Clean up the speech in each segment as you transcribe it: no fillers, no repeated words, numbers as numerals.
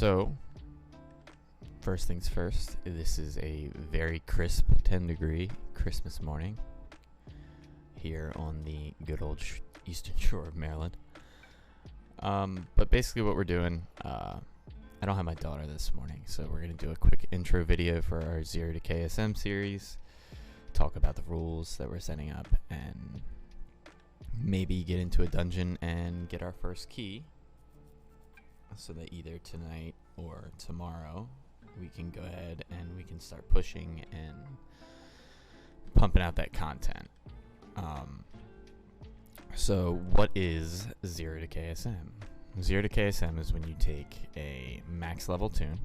So, first things first, this is a very crisp 10-degree Christmas morning here on the good old eastern shore of Maryland. But basically what we're doing, I don't have my daughter this morning, so we're going to do a quick intro video for our 0 to KSM series, talk about the rules that we're setting up, and maybe get into a dungeon and get our first key, so that either tonight or tomorrow we can go ahead and we can start pushing and pumping out that content. So what is 0 to KSM? 0 to KSM is when you take a max level toon,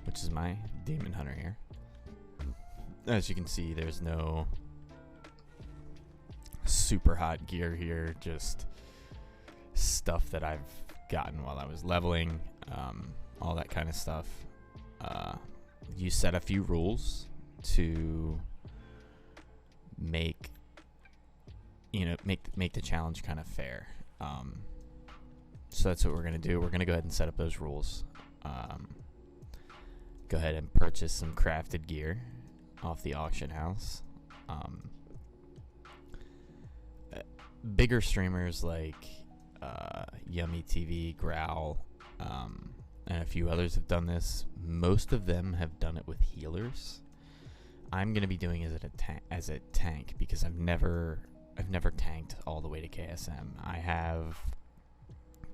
which is my Demon Hunter here. As you can see, there's no super hot gear here, just stuff that I've gotten while I was leveling, all that kind of stuff. You set a few rules to make the challenge kind of fair. So that's what we're gonna do. We're gonna go ahead and set up those rules. Go ahead and purchase some crafted gear off the auction house. Bigger streamers like Yummy TV, Growl, and a few others have done this. Most of them have done it with healers. I'm gonna be doing it as a tank because I've never tanked all the way to KSM. I have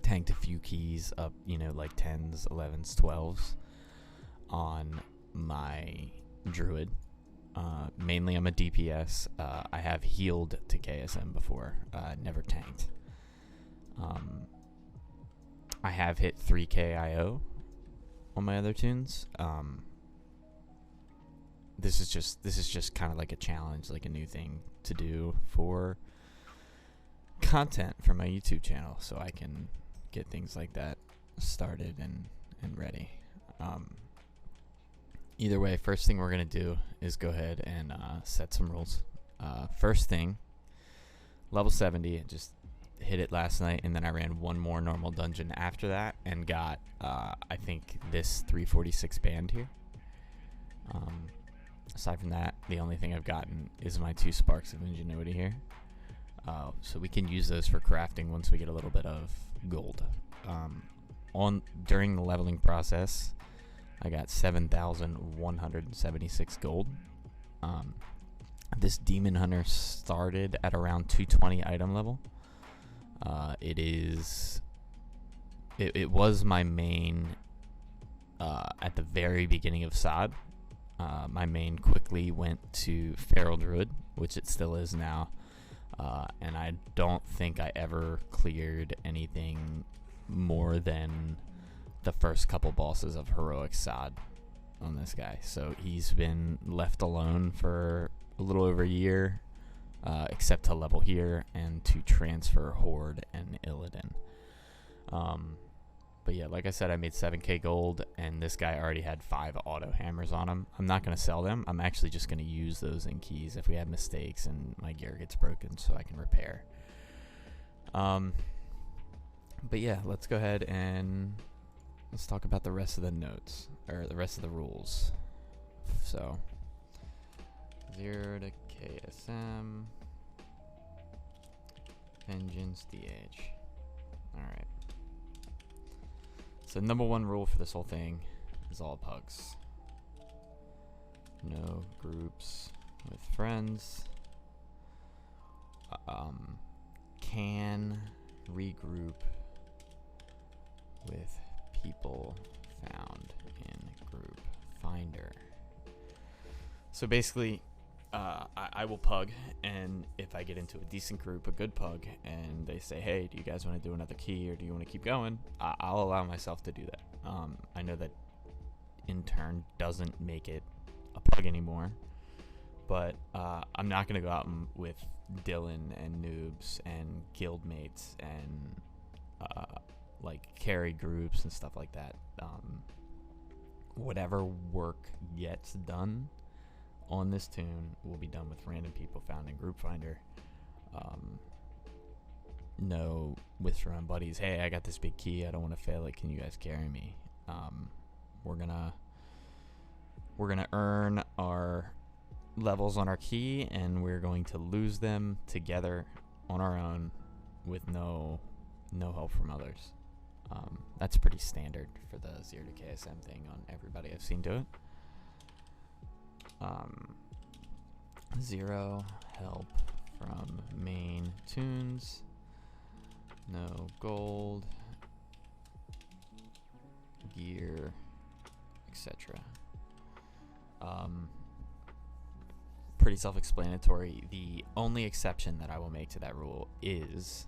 tanked a few keys up, like 10s, 11s, 12s on my druid. Mainly I'm a DPS. I have healed to KSM before, never tanked. I have hit 3k IO on my other tunes. This is just kind of like a challenge, like a new thing to do for content for my YouTube channel, so I can get things like that started and ready. Either way, first thing we're gonna do is go ahead and set some rules. First thing, level 70, just hit it last night, and then I ran one more normal dungeon after that and got I think this 346 band here. Aside from that, the only thing I've gotten is my 2 sparks of ingenuity here, so we can use those for crafting once we get a little bit of gold. During the leveling process, I got 7,176 gold. This Demon Hunter started at around 220 item level. It was my main at the very beginning of SOD. My main quickly went to Feral Druid, which it still is now, and I don't think I ever cleared anything more than the first couple bosses of Heroic SOD on this guy. So he's been left alone for a little over a year, except to level here and to transfer Horde and Illidan. But yeah, like I said, I made 7k gold, and this guy already had 5 auto hammers on him. I'm not going to sell them. I'm actually just going to use those in keys if we have mistakes and my gear gets broken, so I can repair. But yeah, let's go ahead and let's talk about the rest of the notes, or the rest of the rules. So 0 to KSM, Vengeance DH. Alright. So number 1 rule for this whole thing is all pugs. No groups with friends. Can regroup with people found in group finder. So basically, I will pug, and if I get into a decent group, a good pug, and they say, hey, do you guys want to do another key, or do you want to keep going, I'll allow myself to do that. I know that in turn doesn't make it a pug anymore, but I'm not going to go out with Dylan and noobs and guild mates and like carry groups and stuff like that. Whatever work gets done on this tune will be done with random people found in group finder. No withdrawn buddies, hey, I got this big key, I don't want to fail it, can you guys carry me? We're gonna earn our levels on our key, and we're going to lose them together on our own with no help from others. That's pretty standard for the 0 to KSM thing on everybody I've seen do it. 0 help from main tunes, no gold, gear, etc. Pretty self-explanatory. The only exception that I will make to that rule is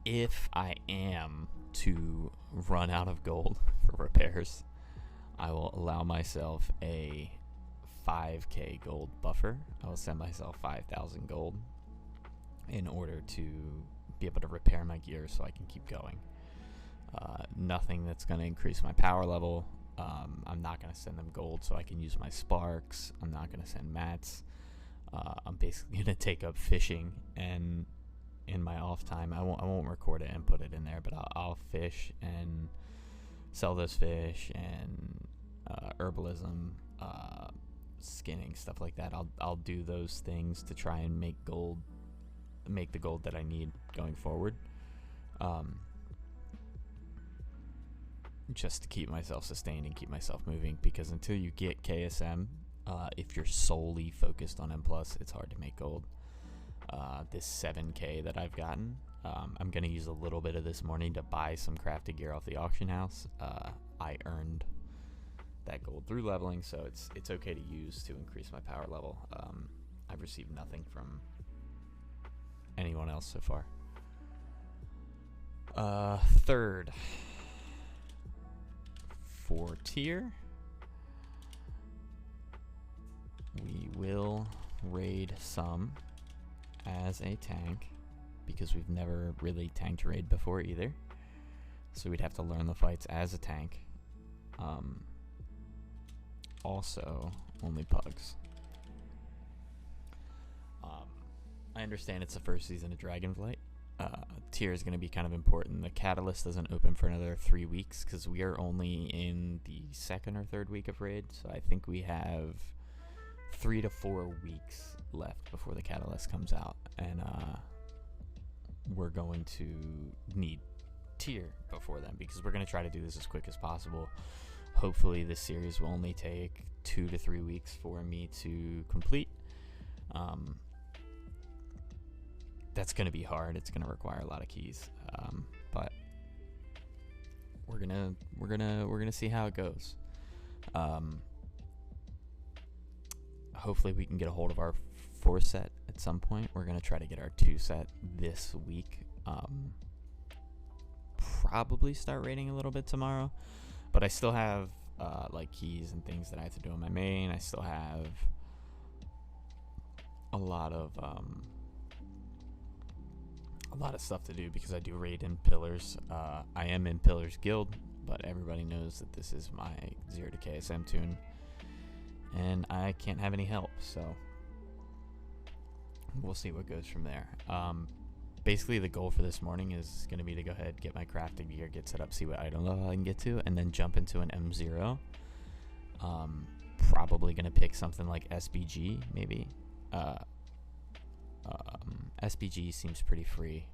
if I am to run out of gold for repairs, I will allow myself a 5k gold buffer. I will send myself 5,000 gold in order to be able to repair my gear so I can keep going. Nothing that's going to increase my power level. I'm not going to send them gold so I can use my sparks. I'm not going to send mats. I'm basically going to take up fishing, and in my off time, I won't record it and put it in there, but I'll fish and sell those fish, and herbalism, skinning, stuff like that. I'll do those things to try and make the gold that I need going forward. Just to keep myself sustained and keep myself moving, because until you get KSM, if you're solely focused on M+, it's hard to make gold. This 7k that I've gotten, I'm going to use a little bit of this morning to buy some crafted gear off the auction house. I earned that gold through leveling, so it's okay to use to increase my power level. I've received nothing from anyone else so far. Third, for tier, we will raid some as a tank, because we've never really tanked raid before either, so we'd have to learn the fights as a tank. Also, only pugs. I understand it's the first season of Dragonflight. Tier is going to be kind of important. The catalyst doesn't open for another 3 weeks, because we are only in the second or third week of raid, so I think we have 3 to 4 weeks left before the catalyst comes out, and we're going to need tier before then, because we're going to try to do this as quick as possible. Hopefully this series will only take 2 to 3 weeks for me to complete. That's going to be hard. It's going to require a lot of keys, but we're gonna see how it goes. Hopefully we can get a hold of our 4 set at some point. We're gonna try to get our 2 set this week. Probably start raiding a little bit tomorrow, but I still have like keys and things that I have to do on my main. I still have a lot of stuff to do, because I do raid in Pillars. I am in Pillars Guild, but everybody knows that this is my 0 to KSM tune, and I can't have any help, so we'll see what goes from there. Basically the goal for this morning is going to be to go ahead, get my crafting gear, get set up, see what item level I can get to, and then jump into an M0. Probably going to pick something like SBG, maybe. SBG seems pretty free.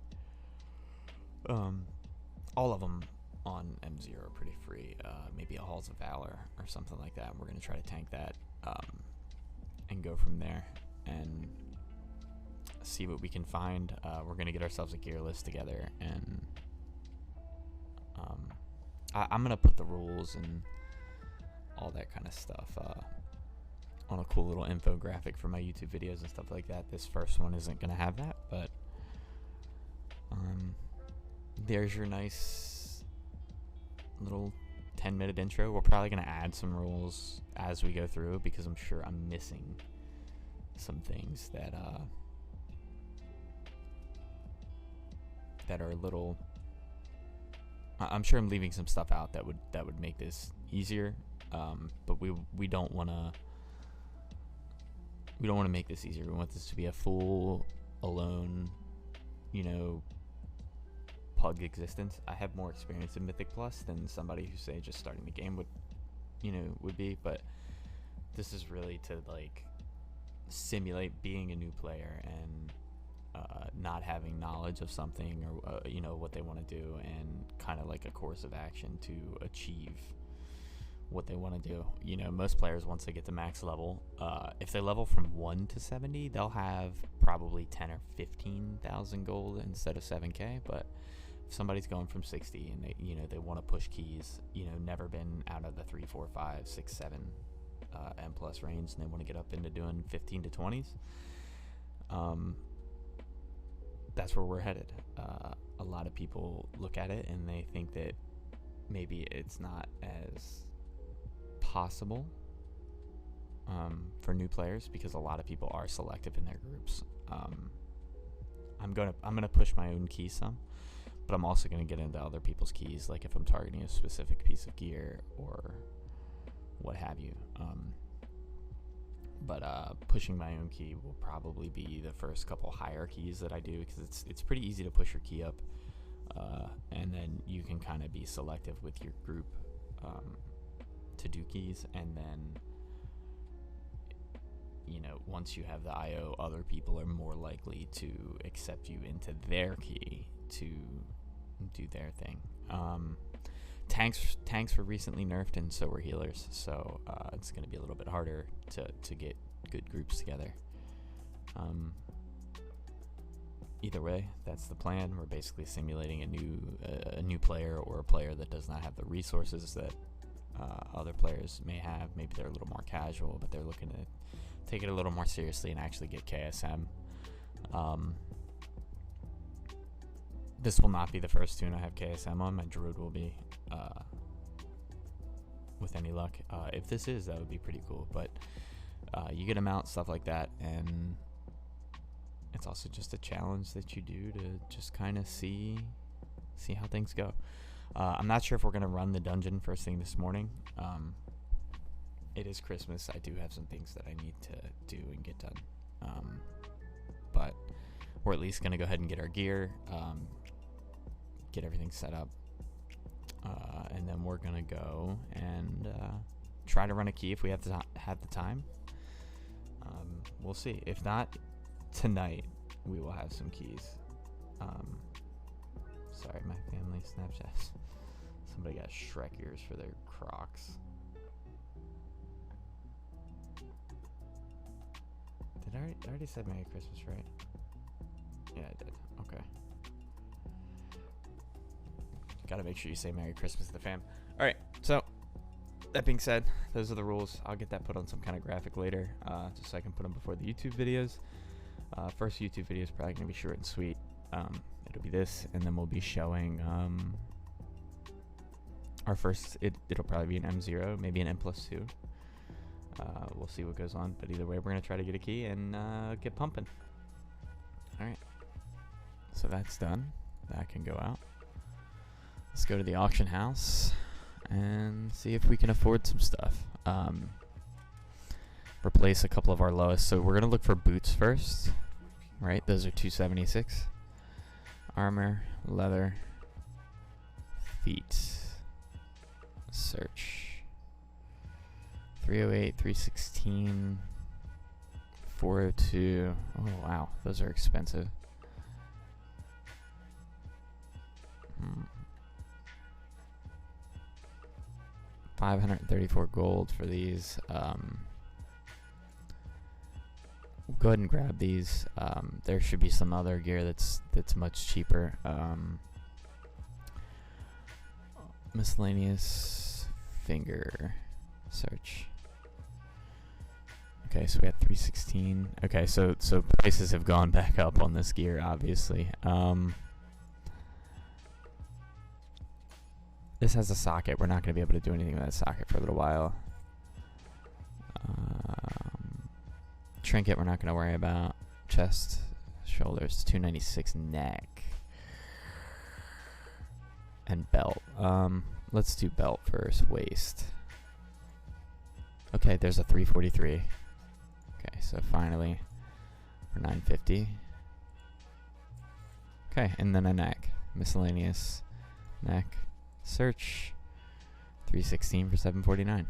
All of them on M0 are pretty free. Maybe a Halls of Valor or something like that. We're going to try to tank that and go from there and see what we can find. We're going to get ourselves a gear list together, and I'm going to put the rules and all that kind of stuff on a cool little infographic for my YouTube videos and stuff like that. This first one isn't going to have that, but there's your nice little 10-minute intro. We're probably going to add some rules as we go through, because I'm sure I'm missing some things that are a little... I'm sure I'm leaving some stuff out that would make this easier, but we don't want to... We don't want to make this easier. We want this to be a full, alone, pug existence. I have more experience in Mythic Plus than somebody who, say, just starting the game would be, but this is really to like simulate being a new player and not having knowledge of something or what they want to do, and kind of like a course of action to achieve what they want to do. Most players, once they get to max level, if they level from 1 to 70, they'll have probably 10 or 15,000 gold instead of 7k. But if somebody's going from 60 and they want to push keys, never been out of the 3, 4, 5, 6, 7 M plus range, and they want to get up into doing 15 to 20s, that's where we're headed. A lot of people look at it and they think that maybe it's not as possible for new players, because a lot of people are selective in their groups. I'm gonna push my own key some, but I'm also gonna get into other people's keys, like if I'm targeting a specific piece of gear or what have you. But pushing my own key will probably be the first couple higher keys that I do, because it's pretty easy to push your key up, and then you can kind of be selective with your group to do keys, and then once you have the IO, other people are more likely to accept you into their key to do their thing. Tanks were recently nerfed, and so were healers, so it's going to be a little bit harder to get good groups together. Either way, that's the plan. We're basically simulating a new player, or a player that does not have the resources that other players may have. Maybe they're a little more casual, but they're looking to take it a little more seriously and actually get KSM. This will not be the first tune I have KSM on. My Druid will be, with any luck. If this is, that would be pretty cool. But you get a mount, stuff like that, and it's also just a challenge that you do to just kind of see how things go. I'm not sure if we're going to run the dungeon first thing this morning. It is Christmas. I do have some things that I need to do and get done. But we're at least going to go ahead and get our gear, get everything set up, and then we're going to go and try to run a key if we have the time. We'll see. If not, tonight we will have some keys. Sorry, my family Snapchats. Somebody got Shrek ears for their Crocs. Did I already said Merry Christmas, right? Yeah, I did. Okay. Gotta make sure you say Merry Christmas to the fam. Alright, so that being said, those are the rules. I'll get that put on some kind of graphic later, just so I can put them before the YouTube videos. First YouTube video is probably gonna be short and sweet. It'll be this, and then we'll be showing our first. It'll probably be an M0, maybe an M+2. We'll see what goes on, but either way, we're gonna try to get a key and get pumping. All right, so that's done. That can go out. Let's go to the auction house and see if we can afford some stuff. Replace a couple of our lowest. So we're gonna look for boots first, right? Those are 276. Armor, leather, feet. Search. 308, 316, 402. Oh wow, those are expensive. 534 gold for these. We'll go ahead and grab these. There should be some other gear that's much cheaper. Miscellaneous finger search. Okay, so we had 316. Okay, so prices have gone back up on this gear, obviously. This has a socket. We're not going to be able to do anything with that socket for a little while. Trinket, we're not going to worry about. Chest, shoulders, 296 neck. And belt. Let's do belt first. Waist. Okay, there's a 343. Okay, so finally, for 950. Okay, and then a neck. miscellaneous, neck, search, 316 for 749.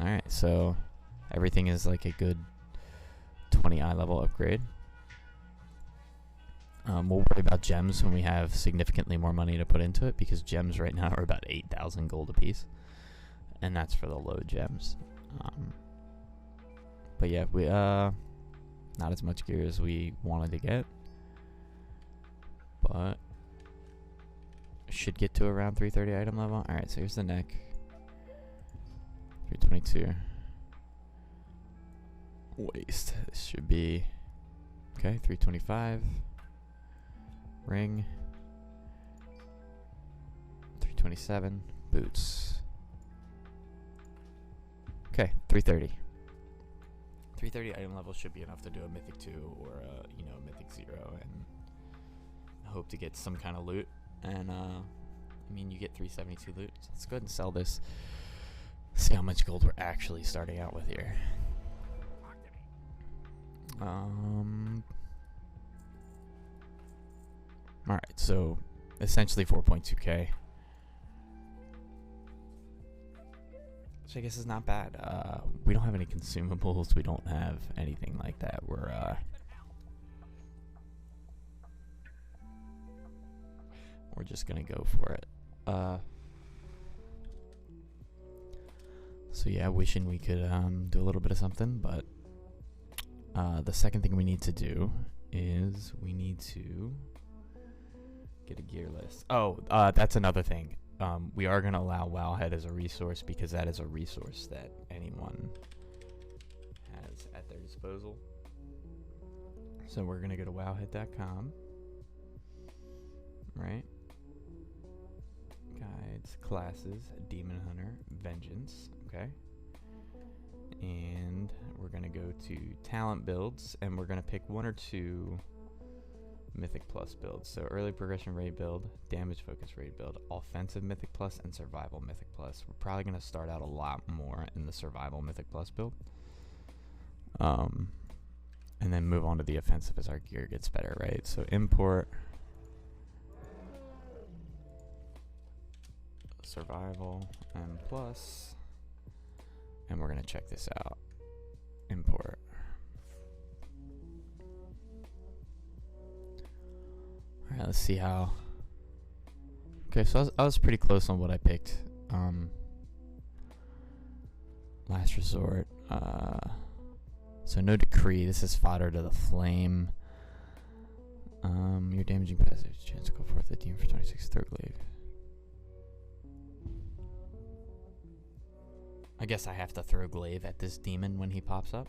Alright, so everything is like a good 20 eye level upgrade. We'll worry about gems when we have significantly more money to put into it, because gems right now are about 8,000 gold apiece, and that's for the low gems. But yeah, we not as much gear as we wanted to get, but should get to around 330 item level. Alright, so here's the neck. 322. Waist. This should be okay. 325. Ring. 327. Boots. Okay, 330. 330 item level should be enough to do a mythic 2 or a, you know, mythic 0, and hope to get some kind of loot. And I mean, you get 372 loot, so let's go ahead and sell this. See how much gold we're actually starting out with here. Alright, so essentially 4.2k. Which I guess is not bad. We don't have any consumables, we don't have anything like that. We're just gonna go for it. So yeah, wishing we could do a little bit of something, but the second thing we need to do is we need to get a gear list. Oh, that's another thing. We are going to allow Wowhead as a resource, because that is a resource that anyone has at their disposal. So we're going to go to wowhead.com, right? Guides, classes, Demon Hunter, Vengeance, okay? And we're going to go to talent builds, and we're going to pick 1 or 2 mythic plus builds. So early progression raid build, damage focus raid build, offensive mythic plus, and survival mythic plus. We're probably going to start out a lot more in the survival mythic plus build, and then move on to the offensive as our gear gets better, right? So import survival and plus, and we're going to check this out. Import. Alright, let's see how. Okay, so I was pretty close on what I picked. Last resort. So no decree. This is fodder to the flame. Your damaging passive chance to go forth the team for 26 throw glaive. I guess I have to throw glaive at this demon when he pops up.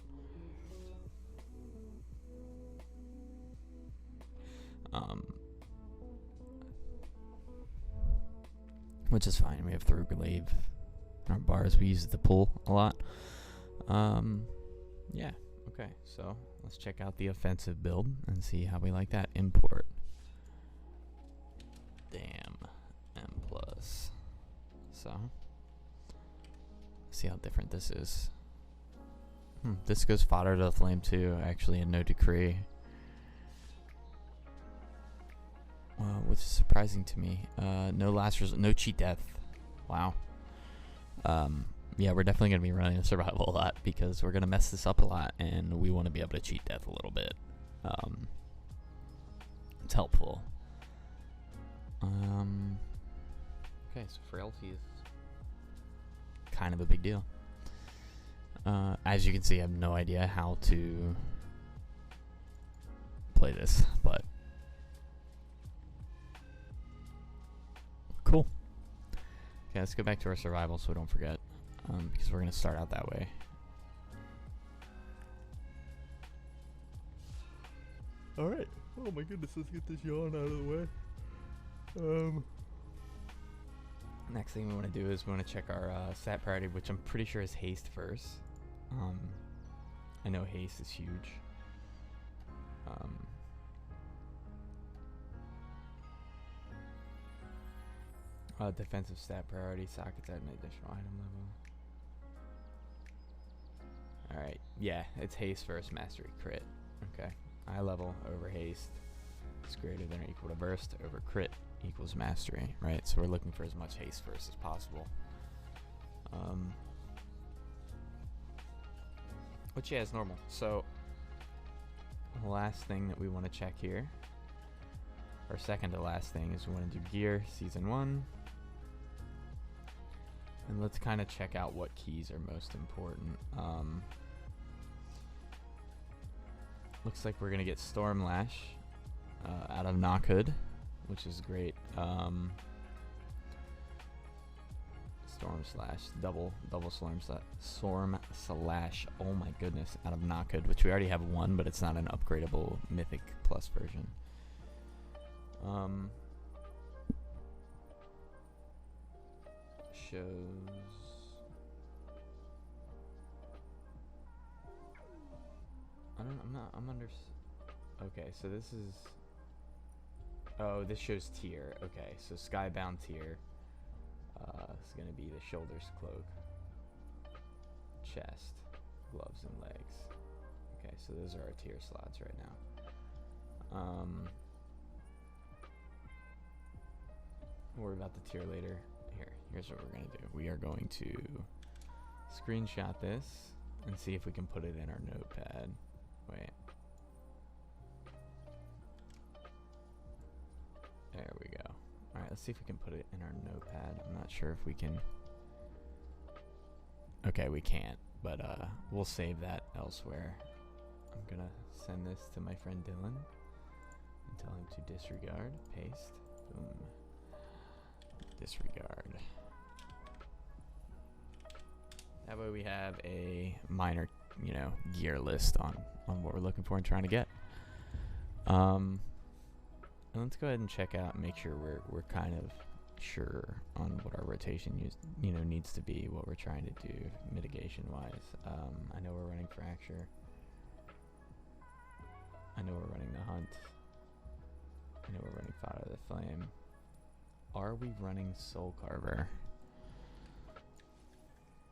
Which is fine. We have throw glaive in our bars. We use the pull a lot. Yeah. Okay. So let's check out the offensive build and see how we like that. Import. Damn. M plus. So. See how different this is. This goes fodder to the flame too, actually, and no decree. Which is surprising to me. No last resort, no cheat death. Wow. Yeah, we're definitely gonna be running a survival a lot, because we're gonna mess this up a lot, and we want to be able to cheat death a little bit. It's helpful. Okay, so frailty is kind of a big deal. As you can see, I have no idea how to play this, but cool. Okay, let's go back to our survival so we don't forget, because we're going to start out that way. Alright. Oh my goodness, let's get this yawn out of the way. Next thing we want to do is we want to check our stat priority, which I'm pretty sure is haste first. I know haste is huge. Defensive stat priority, sockets at an additional item level. Alright, yeah, it's haste first, mastery crit. Okay, eye level over haste is greater than or equal to burst over crit. equals mastery, right? So we're looking for as much haste first as possible. Which, yeah, is normal. So the last thing that we want to check here, or second to last thing, is we want to do gear season 1. And let's kind of check out what keys are most important. Looks like we're going to get Storm Lash out of Knockhood, which is great. Storm Slash, double Storm Slash, oh my goodness, out of Knockhood, which we already have one, but it's not an upgradable Mythic Plus version. Shows... I'm under... Okay, so this is... Oh, this shows tier. Okay, so Skybound tier. It's going to be the shoulders, cloak, chest, gloves, and legs. Okay, so those are our tier slots right now. We'll worry about the tier later. Here's what we're going to do. We are going to screenshot this and see if we can put it in our notepad. Wait. There we go. Alright, let's see if we can put it in our notepad. I'm not sure if we can. Okay, we can't, but we'll save that elsewhere. I'm gonna send this to my friend Dylan and tell him to disregard. Paste. Boom. Disregard. That way we have a minor, gear list on what we're looking for and trying to get. And let's go ahead and check out and make sure we're kind of sure on what our rotation needs to be, what we're trying to do mitigation wise. I know we're running Fracture. I know we're running the Hunt. I know we're running Fire of the Flame. Are we running Soul Carver?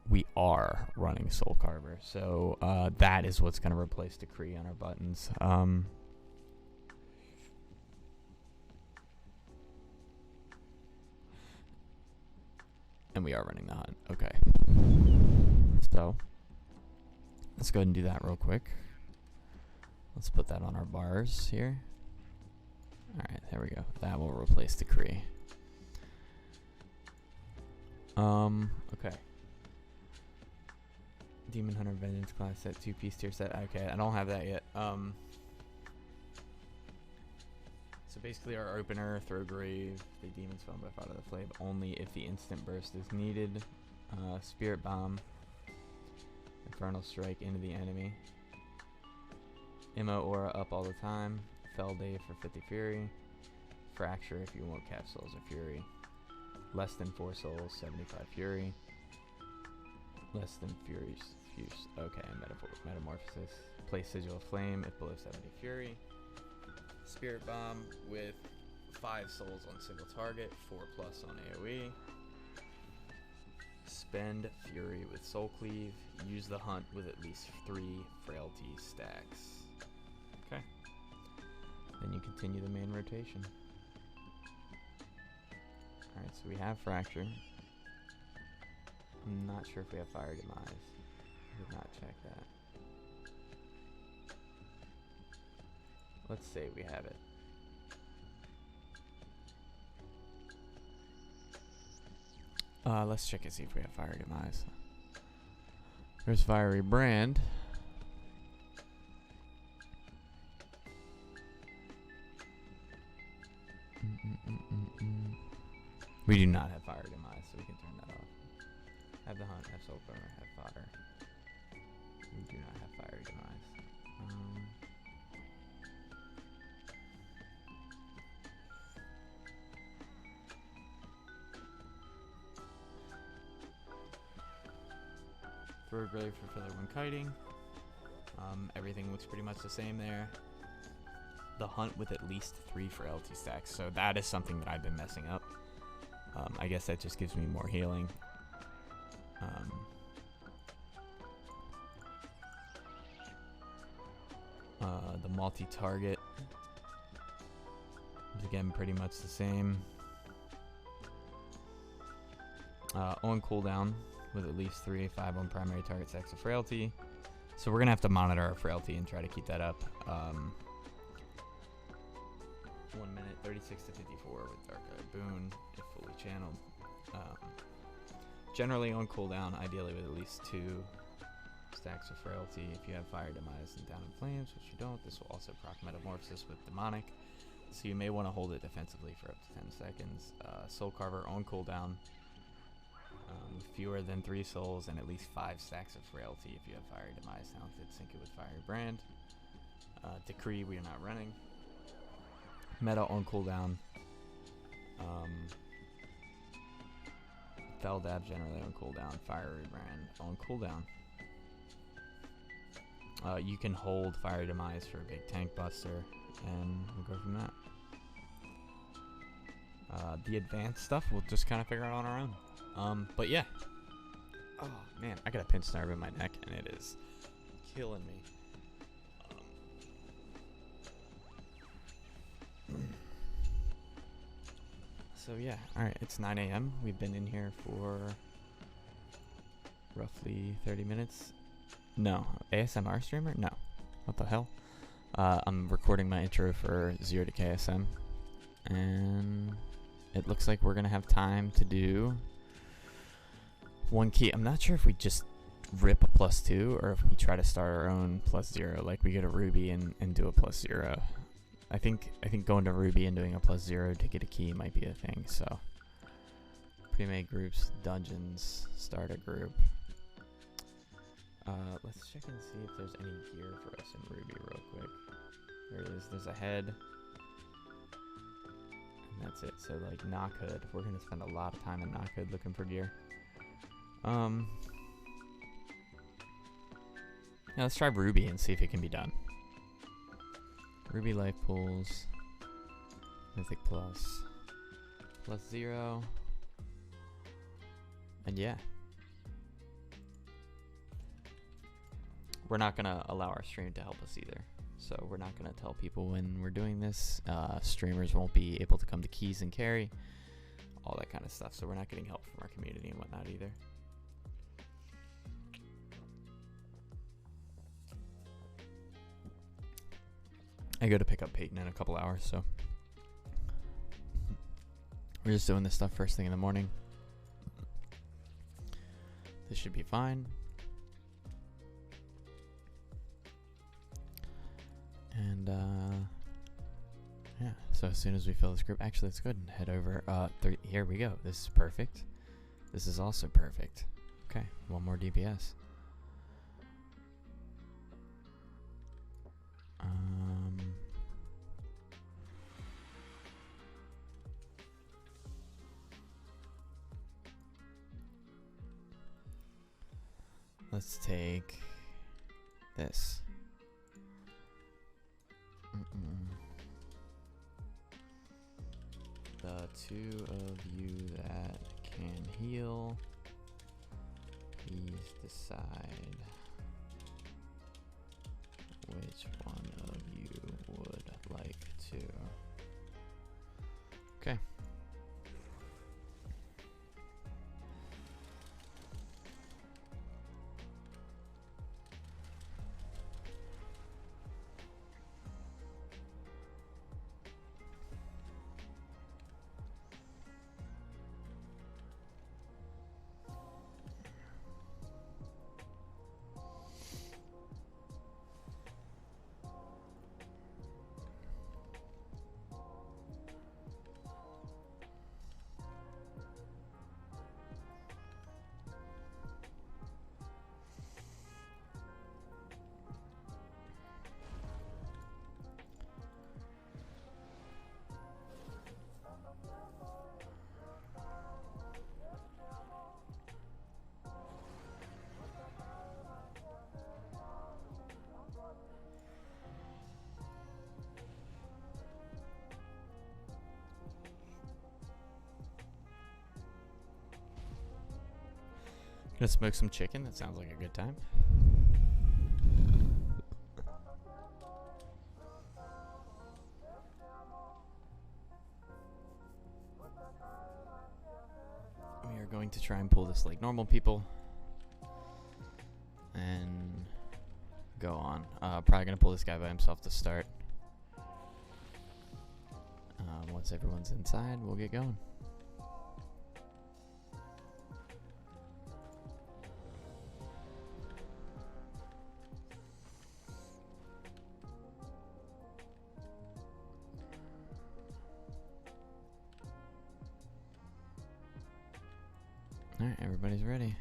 We are running Soul Carver, so that is what's going to replace Decree on our buttons. And we are running the Hunt. Okay. So let's go ahead and do that real quick. Let's put that on our bars here. Alright, there we go. That will replace Decree. Okay. Demon Hunter Vengeance class set, 2-piece tier set. Okay, I don't have that yet. So basically our opener, Throw Grave, the Demon's Phone by Fire of the Flame, only if the instant burst is needed. Spirit Bomb, Infernal Strike into the enemy. Immo Aura up all the time. Fell Day for 50 Fury. Fracture if you want Capsules of Fury. Less than 4 souls, 75 Fury. Less than Fury Fuse. Okay, Metamorphosis. Place Sigil of Flame if below 70 Fury. Spirit Bomb with 5 souls on single target, 4+ on AoE. Spend Fury with Soul Cleave. Use the Hunt with at least 3 Frailty stacks. Okay. Then you continue the main rotation. Alright, so we have Fracture. I'm not sure if we have Fire Demise. I did not check that. Let's say we have it. Let's check and see if we have Fire Demise. There's Fiery Brand. We do not have Fire Demise, so we can turn that off. Have the Hunt, have Soul Burner, have Fodder. We do not have Fire Demise. Throw Grave for Feather when kiting. Everything looks pretty much the same there. The Hunt with at least 3 Frailty stacks, so that is something that I've been messing up. I guess that just gives me more healing. The multi-target is again pretty much the same. On cooldown with at least 3 5 on primary target stacks of frailty. So we're going to have to monitor our frailty and try to keep that up. 1 minute, 36 to 54 with Dark Eye Boon if fully channeled. Generally on cooldown, ideally with at least 2 stacks of frailty. If you have Fire Demise and Down in Flames, which you don't, this will also proc Metamorphosis with Demonic. So you may want to hold it defensively for up to 10 seconds. Soul Carver on cooldown. With fewer than 3 souls and at least 5 stacks of frailty. If you have Fiery Demise Talented, sync it with Fiery Brand. Decree, we are not running. Meta on cooldown. Feldab generally on cooldown. Fiery Brand on cooldown. You can hold Fiery Demise for a big tank buster, and we'll go from that. The advanced stuff we'll just kind of figure out on our own. But yeah. Oh man, I got a pinched nerve in my neck and it is killing me. So yeah, alright, it's 9 a.m. We've been in here for roughly 30 minutes. No, ASMR streamer? No. What the hell? I'm recording my intro for 0 to KSM. And it looks like we're going to have time to do one key. I'm not sure if we just rip a +2 or if we try to start our own +0, like we get a ruby and do a +0. I think going to ruby and doing a +0 to get a key might be a thing. So pre-made groups, dungeons, start a group. Let's check and see if there's any gear for us in ruby real quick. There is. There's a head. And that's it. So like knock hood. We're gonna spend a lot of time in knock hood looking for gear. Yeah, let's try ruby and see if it can be done. Ruby life pools. Mythic plus. +0. And yeah. We're not gonna allow our stream to help us either. So we're not gonna tell people when we're doing this. Streamers won't be able to come to keys and carry. All that kind of stuff. So we're not getting help from our community and whatnot either. I go to pick up Peyton in a couple hours, so we're just doing this stuff first thing in the morning. This should be fine. And yeah, so as soon as we fill this group, actually let's go ahead and head over. Here we go. This is perfect. This is also perfect. Okay, one more DPS. Let's take this. The 2 of you that can heal, please decide which one of you would like to. Okay. Gonna smoke some chicken. That sounds like a good time. We are going to try and pull this like normal people. And go on. Probably going to pull this guy by himself to start. Once everyone's inside, we'll get going. Alright, everybody's ready.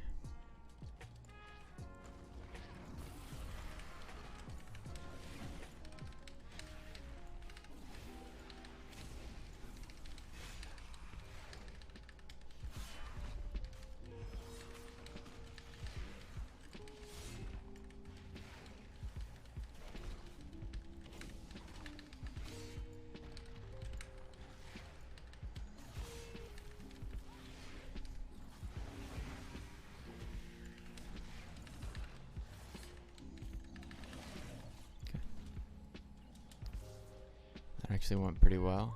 That actually went pretty well.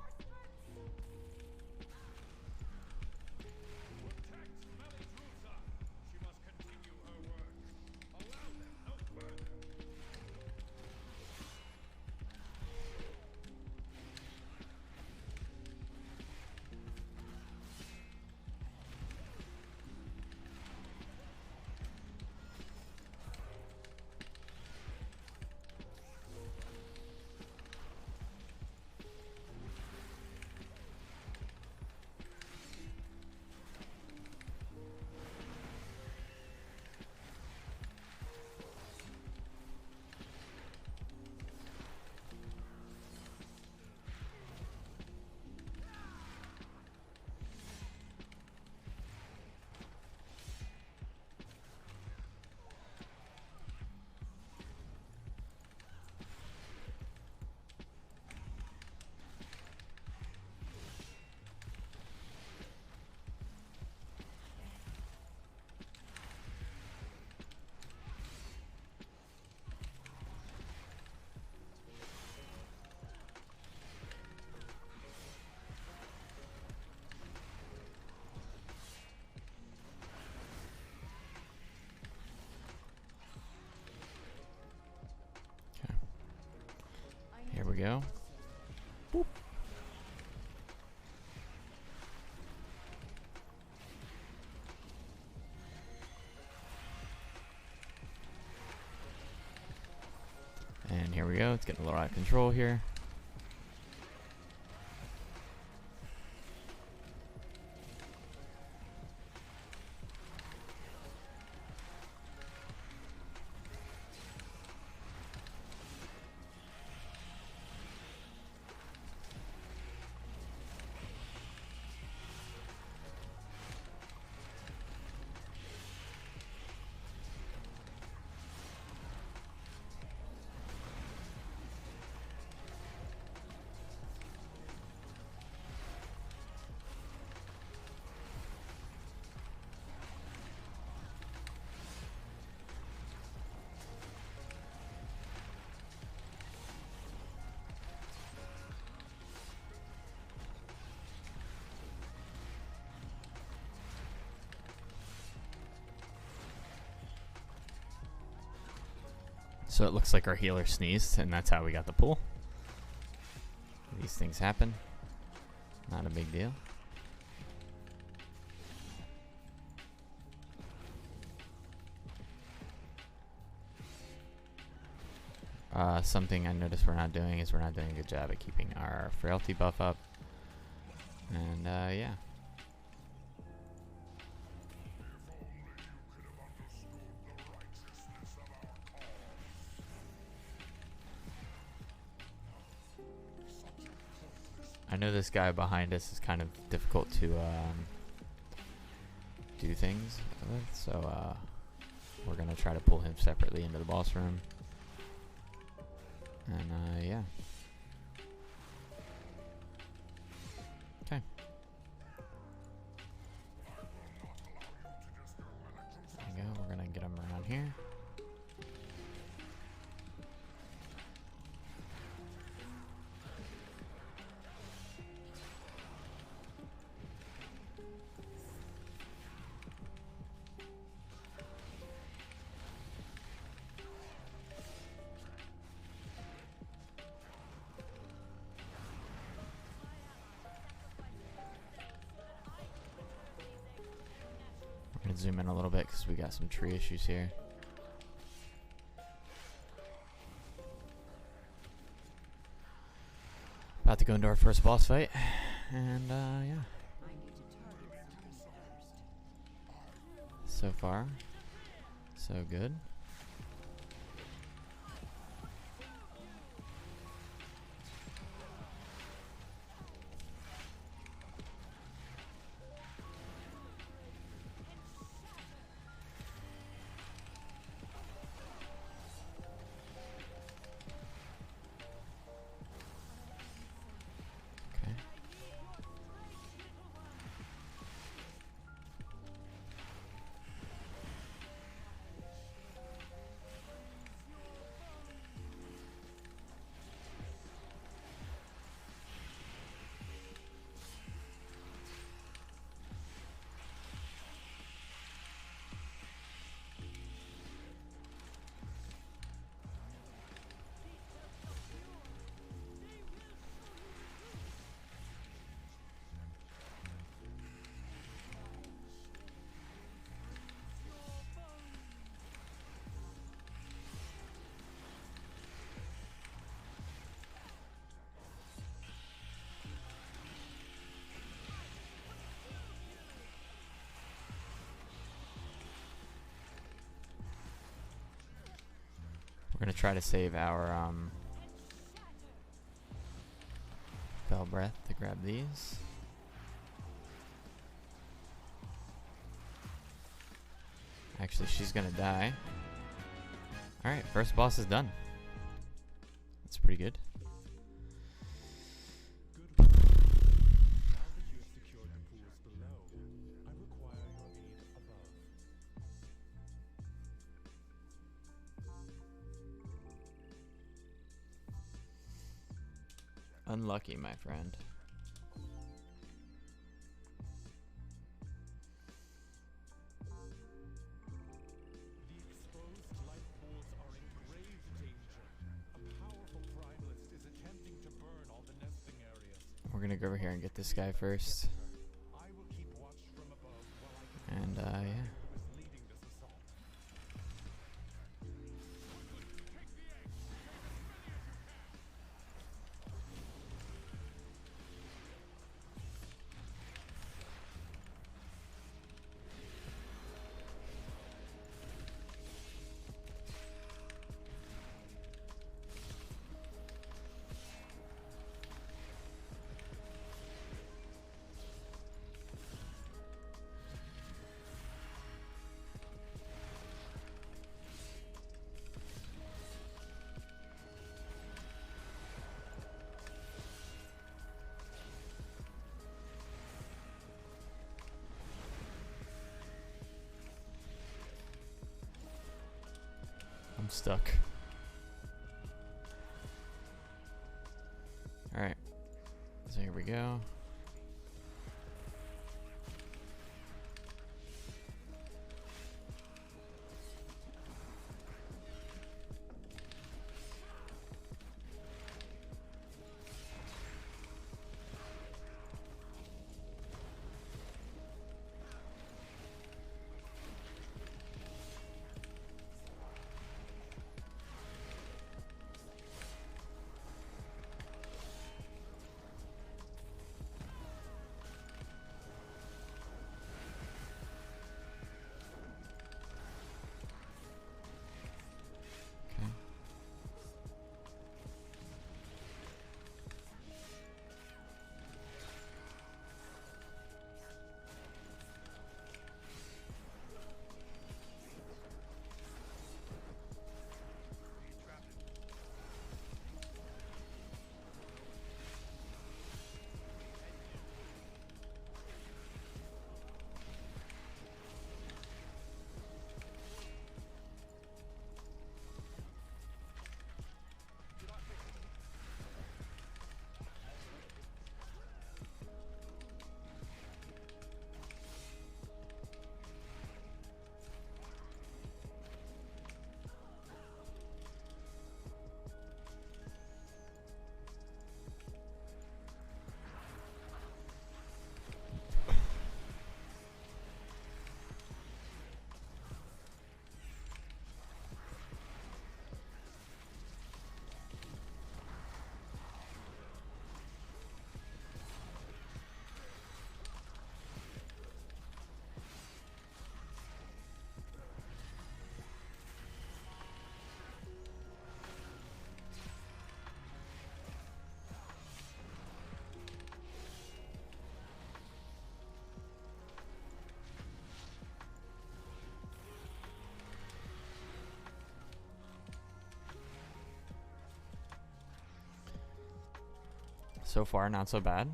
Here we go. Boop. And here we go. It's getting a little out of control here. So it looks like our healer sneezed, and that's how we got the pull. These things happen. Not a big deal. Something I noticed we're not doing is we're not doing a good job at keeping our frailty buff up. And yeah. I know this guy behind us is kind of difficult to do things with, so we're gonna try to pull him separately into the boss room. And yeah. Okay. There we go. We're gonna get him around here. gonna zoom in a little bit because we got some tree issues here. About to go into our first boss fight, and yeah. So far, so good. We're gonna try to save our Fell Breath to grab these. Actually, she's gonna die. Alright, first boss is done. That's pretty good. Unlucky, my friend. The exposed life pools are in grave danger. A powerful primalist is attempting to burn all the nesting areas. We're gonna go over here and get this guy first. I will keep watch from above while I And yeah. who is leading this assault. I'm stuck. Alright. So here we go. So far, not so bad.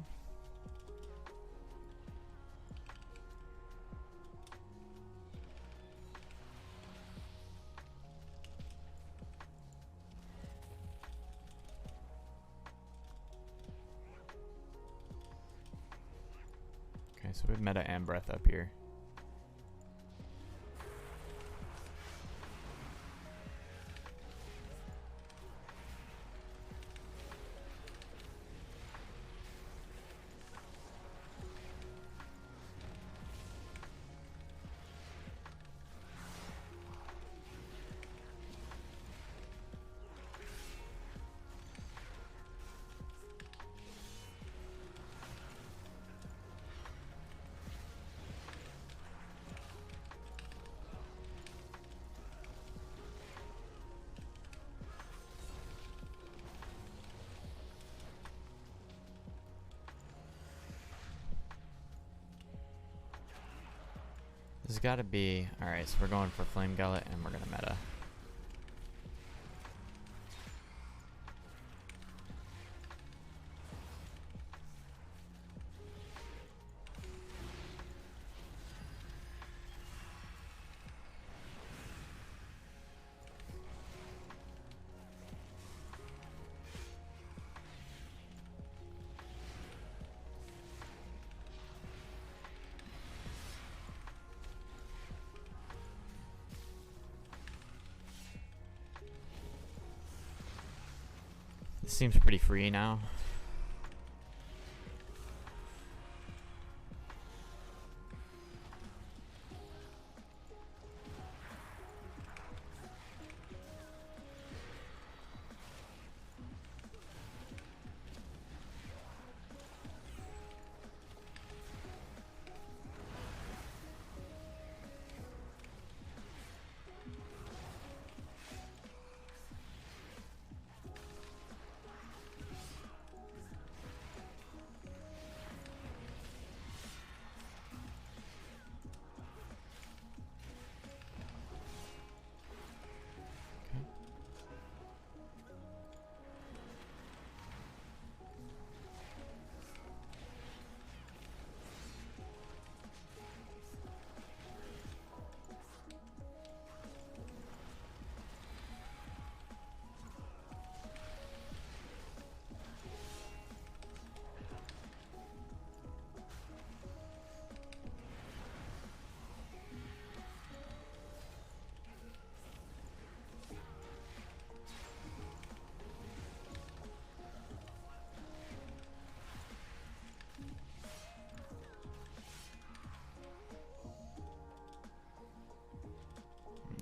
Okay, so we have meta and breath up here. This has got to be... Alright, so we're going for Flame Gullet and we're going to meta. This seems pretty free now.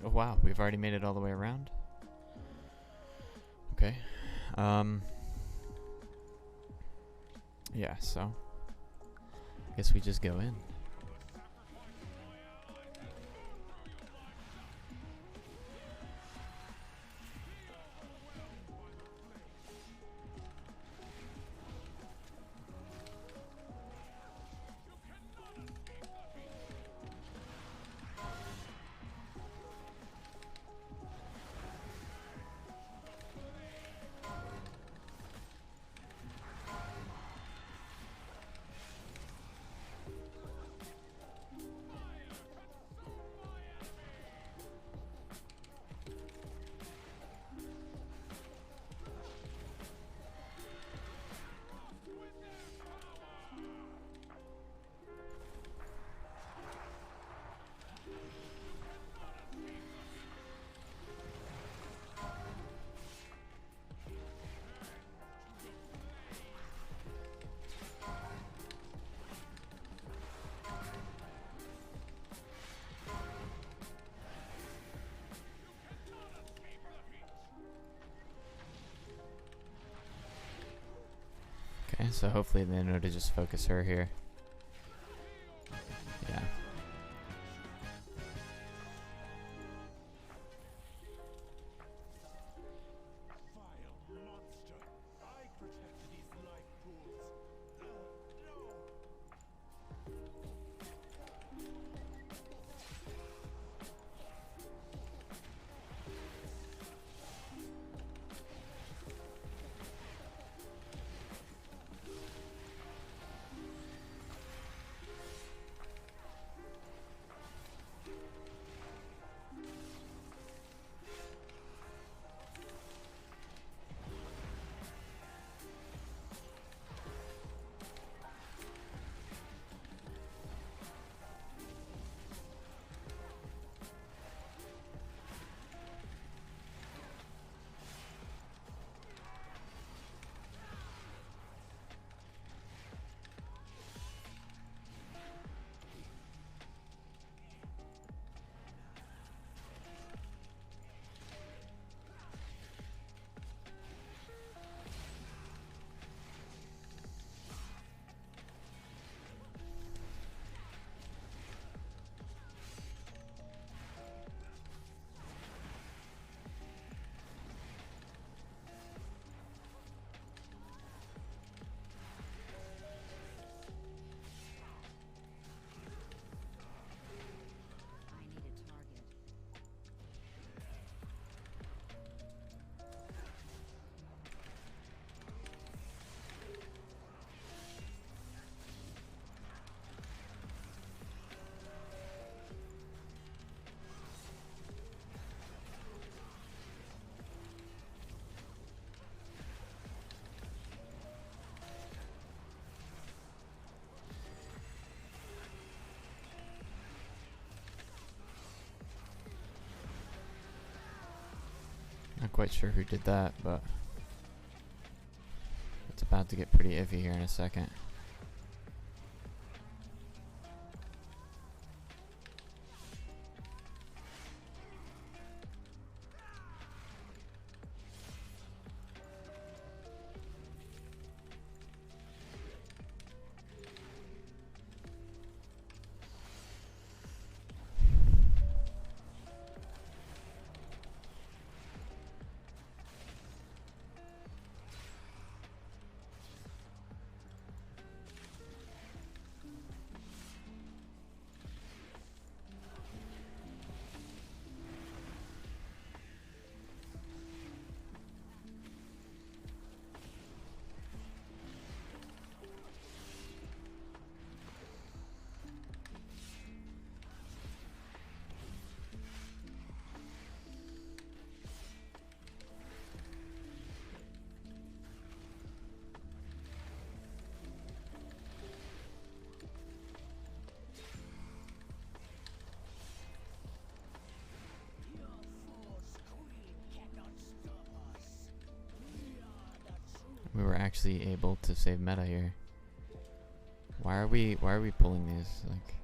Oh wow, we've already made it all the way around. Okay. Yeah, so I guess we just go in. Okay, so hopefully they know to just focus her here. Yeah. Vile monster! I protect these life pools. No! Not quite sure who did that, but it's about to get pretty iffy here in a second. We were actually able to save meta here. Why are we pulling these? Like,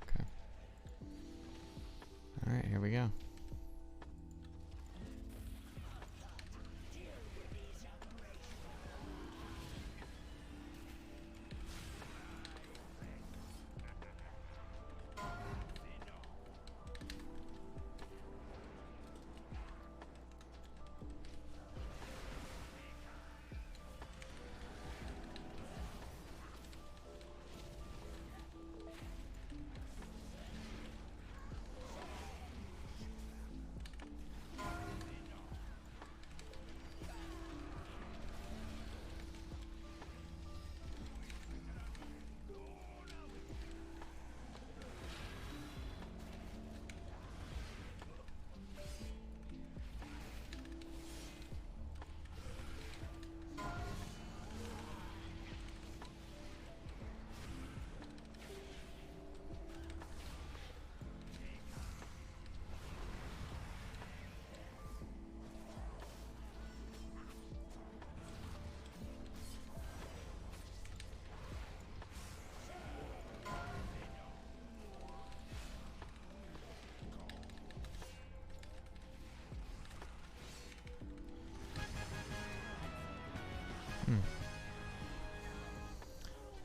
okay. All right, here we go.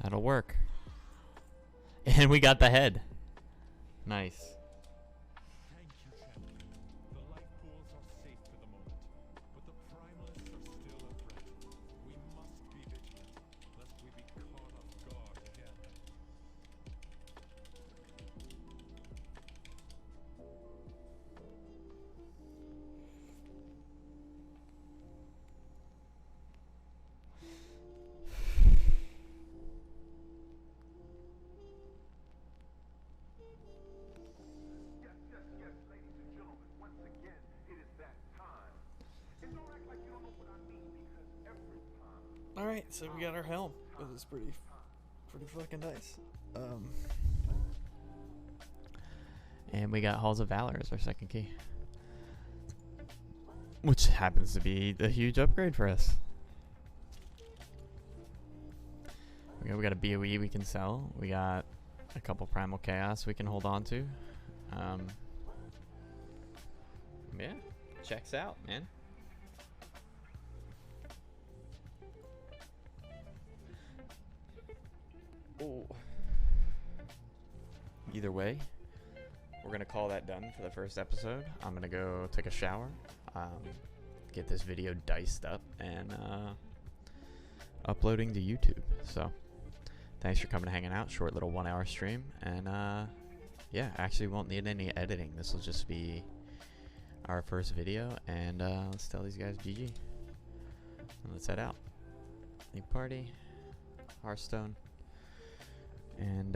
That'll work. And we got the head. Nice. Thank you, champion. The life pools are safe for the moment, but the primalists are still a threat. We must be vigilant, lest we be caught off guard again. Alright, so we got our helm. It was pretty fucking nice. And we got Halls of Valor as our second key, which happens to be the huge upgrade for us. We got a BOE we can sell. We got a couple Primal Chaos we can hold on to. Yeah, checks out, man. Ooh. Either way, we're gonna call that done for the first episode. I'm gonna go take a shower, get this video diced up, and uploading to YouTube. So thanks for coming and hanging out. Short little 1 hour stream, and yeah, actually won't need any editing. This will just be our first video, and let's tell these guys GG. And let's head out. League party, Hearthstone. And